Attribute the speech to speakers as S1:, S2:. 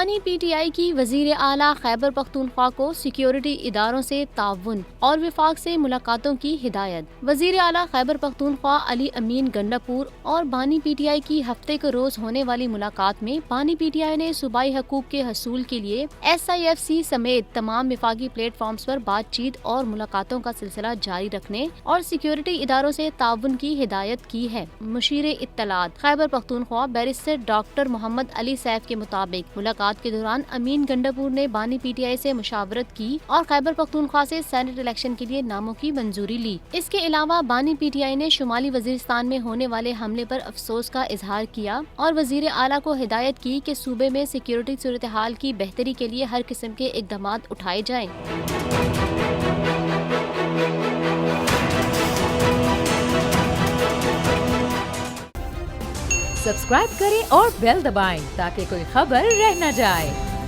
S1: بانی P T I کی وزیر اعلیٰ خیبر پختونخوا کو سیکیورٹی اداروں سے تعاون اور وفاق سے ملاقاتوں کی ہدایت۔ وزیر اعلیٰ خیبر پختونخوا علی امین گنڈاپور اور بانی پی ٹی آئی کی ہفتے کے روز ہونے والی ملاقات میں بانی پی ٹی آئی نے صوبائی حقوق کے حصول کے لیے SIFC سمیت تمام وفاقی پلیٹ فارمز پر بات چیت اور ملاقاتوں کا سلسلہ جاری رکھنے اور سیکیورٹی اداروں سے تعاون کی ہدایت کی ہے۔ مشیر اطلاعات خیبر پختونخوا بیرسٹر ڈاکٹر محمد علی سیف کے مطابق ملاقات کے دوران امین گنڈاپور نے بانی پی ٹی آئی سے مشاورت کی اور خیبر پختونخوا سے سینٹ الیکشن کے لیے ناموں کی منظوری لی۔ اس کے علاوہ بانی پی ٹی آئی نے شمالی وزیرستان میں ہونے والے حملے پر افسوس کا اظہار کیا اور وزیر اعلیٰ کو ہدایت کی کہ صوبے میں سیکیورٹی صورتحال کی بہتری کے لیے ہر قسم کے اقدامات اٹھائے جائیں۔
S2: سبسکرائب کریں اور بیل دبائیں تاکہ کوئی خبر رہ نہ جائے۔